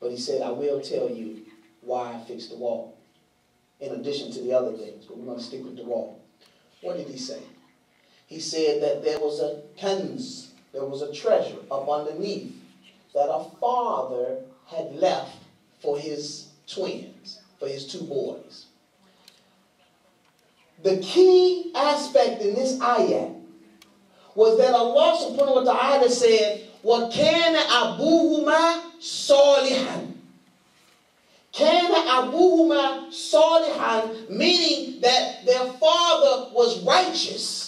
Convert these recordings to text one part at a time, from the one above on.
But he said, I will tell you why I fixed the wall, in addition to the other things. But we're going to stick with the wall. What did he say? He said that there was a kanz, there was a treasure up underneath that a father had left for his twins, for his two boys. The key aspect in this ayat was that Allah subhanahu wa ta'ala said, وَكَانَ أَبُوهُمَا صَالِحًا. كَانَ أَبُوهُمَا صَالِحًا, meaning that their father was righteous.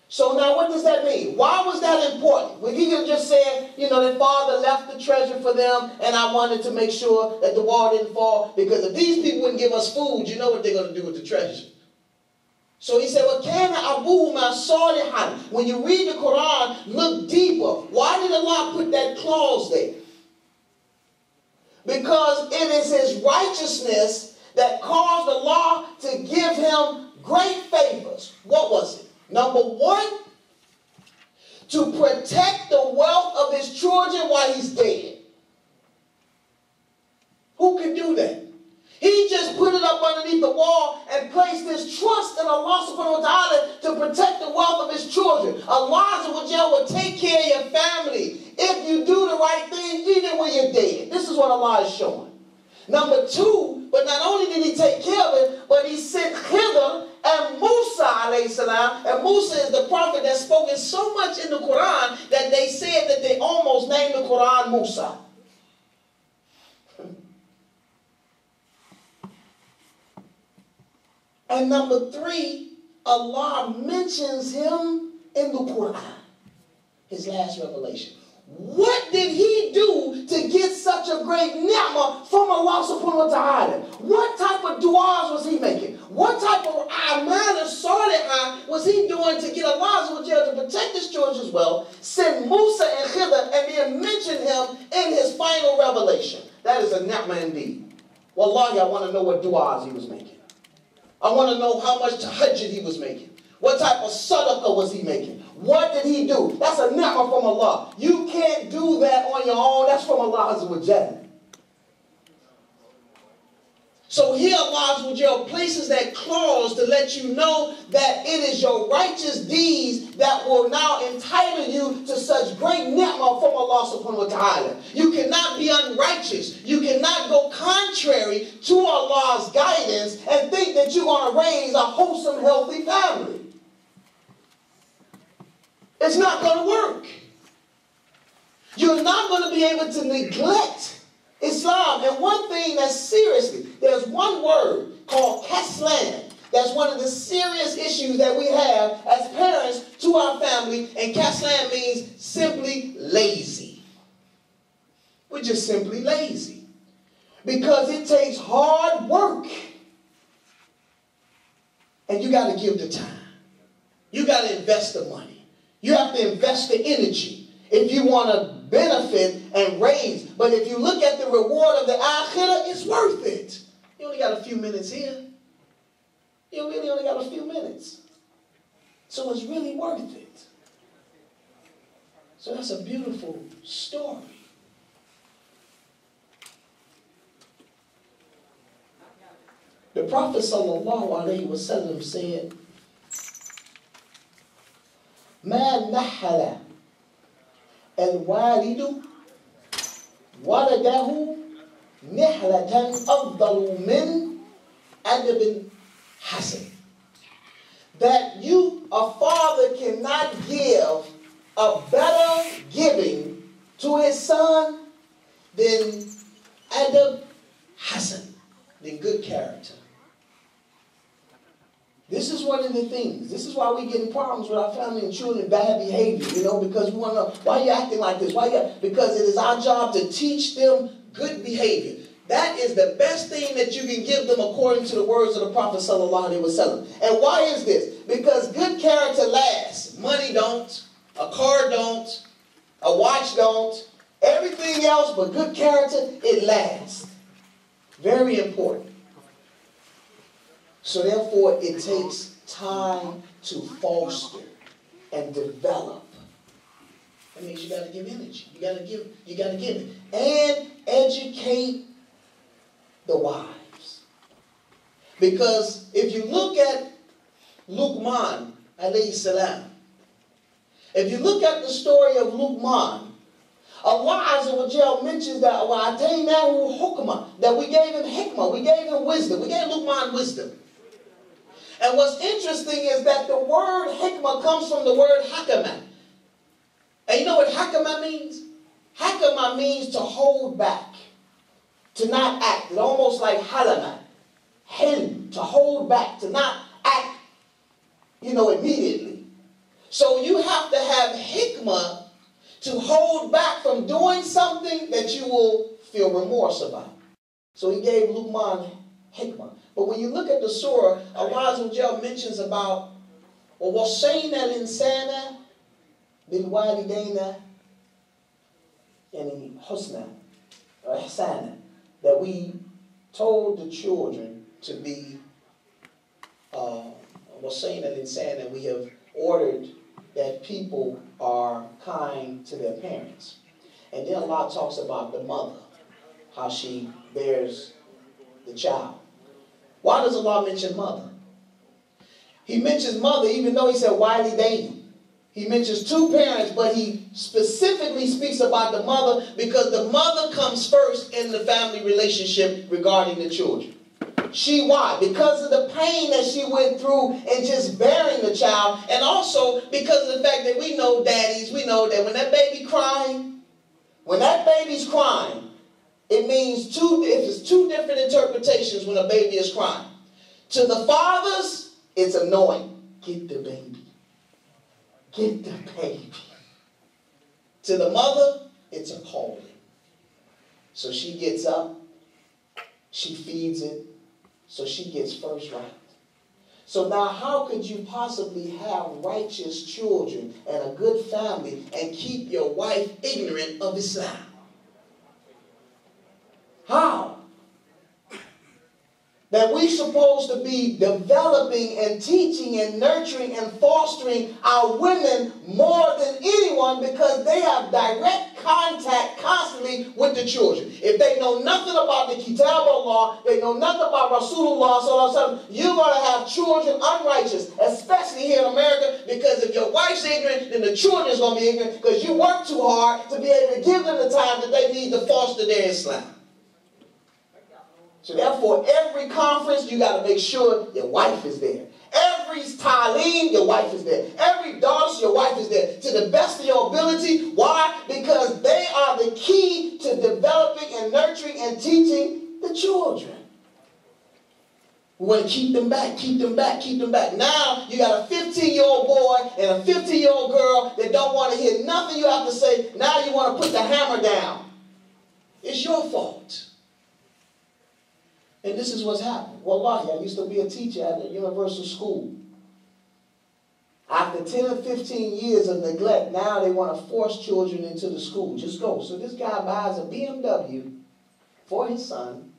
So now what does that mean? Why was that important? When he could have just said, you know, their father left the treasure for them and I wanted to make sure that the wall didn't fall, because if these people wouldn't give us food, you know what they're going to do with the treasure. So he said, وَكَانَ أَبُوهُمَا صَالِحًا. When you read the Quran, look deeper. Why did Allah put that clause there? Because it is his righteousness that caused Allah to give him great favors. What was it? Number one, to protect the wealth of his children while he's dead. Who can do that? He just put it up underneath the wall and placed his trust in Allah subhanahu wa ta'ala to protect the wealth of his children. Allah will take care of your family if you do the right thing even when you're dead. This is what Allah is showing. Number two, but not only did he take care of it, but he sent Khidr and Musa alayhi salam. And Musa is the prophet that's spoken so much in the Quran that they said that they almost named the Quran Musa. And number three, Allah mentions him in the Quran, his last revelation. What did he do to get such a great ni'mah from Allah subhanahu wa ta'ala? What type of du'as was he making? What type of amal salihah was he doing to get Allah to protect his children's wealth, send Musa and Khidr, and then mention him in his final revelation? That is a ni'mah indeed. Wallahi, I want to know what du'as he was making. I want to know how much tahajjud he was making. What type of sadaqah was he making? What did he do? That's a ni'mah from Allah. You can't do that on your own. That's from Allah Azza wa Jalla. So here Allah Azza wa Jalla places that clause to let you know that it is your righteous deeds that will now entitle you to such great ni'mah from Allah subhanahu wa ta'ala. You cannot be unrighteous. You cannot go contrary to Allah's guidance and think that you're going to raise a wholesome, healthy family. It's not going to work. You're not going to be able to neglect Islam. And one thing that's seriously, there's one word called kaslan. That's one of the serious issues that we have as parents to our family. And kaslan means simply lazy. We're just simply lazy. Because it takes hard work. And you got to give the time. You got to invest the money. You have to invest the energy if you want to benefit and raise. But if you look at the reward of the akhirah, it's worth it. You only got a few minutes here. You really only got a few minutes. So it's really worth it. So that's a beautiful story. The Prophet sallallahu alaihi wasallam said, ما نحل الوالد ولده نحلة أفضل من أدب حسن. That you, a father, cannot give a better giving to his son than adab hasan, than good character. This is one of the things. This is why we get in problems with our family and children, bad behavior, you know, because we want to know, why are you acting like this? Because it is our job to teach them good behavior. That is the best thing that you can give them according to the words of the Prophet sallallahu alaihi wasallam. And why is this? Because good character lasts. Money don't, a car don't, a watch don't, everything else but good character, it lasts. Very important. So therefore, it takes time to foster and develop That means you got to give energy. You got to give it. And educate the wives. Because if you look at Luqman, alayhi salam, if you look at the story of Luqman, Allah Azza wa Jal mentions that that we gave him hikmah, we gave him wisdom, we gave Luqman wisdom. And what's interesting is that the word hikmah comes from the word hakama. And you know what hakama means? Hakama means to hold back, to not act. It's almost like halama, hilm, to hold back, to not act, immediately. So you have to have hikmah to hold back from doing something that you will feel remorse about. So he gave Luqman hikmah. But when you look at the surah, Allah Azza wa Jal mentions about وَوَصَّيْنَا الْإِنسَانَ بِالْوَالِدَيْنَ يعني حُسْنًا or إحسانا, that we told the children to be وَصَّيْنَا الْإِنسَانَ, and we have ordered that people are kind to their parents. And then Allah talks about the mother, how she bears the child. Why does Allah mention mother? He mentions mother even though he said walidain. He mentions two parents, but he specifically speaks about the mother because the mother comes first in the family relationship regarding the children. Why? Because of the pain that she went through in just bearing the child, and also because of the fact that we know daddies, we know that when that baby's crying, it means it's two different interpretations when a baby is crying. To the fathers, it's annoying. Get the baby. Get the baby. To the mother, it's a calling. So she gets up, she feeds it, so she gets first right. So now how could you possibly have righteous children and a good family and keep your wife ignorant of Islam? How? That we're supposed to be developing and teaching and nurturing and fostering our women more than anyone because they have direct contact constantly with the children. If they know nothing about the Kitab Allah, they know nothing about Rasulullah, you're going to have children unrighteous, especially here in America, because if your wife's ignorant, then the children is going to be ignorant because you work too hard to be able to give them the time that they need to foster their Islam. So therefore, every conference, you got to make sure your wife is there. Every ta'aleem, your wife is there. Every dars, your wife is there. To the best of your ability. Why? Because they are the key to developing and nurturing and teaching the children. We want to keep them back, keep them back, keep them back. Now, you got a 15-year-old boy and a 15-year-old girl that don't want to hear nothing you have to say. Now you want to put the hammer down. It's your fault. And this is what's happened. Wallahi, I used to be a teacher at a universal school. After 10 or 15 years of neglect, now they want to force children into the school. Just go. So this guy buys a BMW for his son.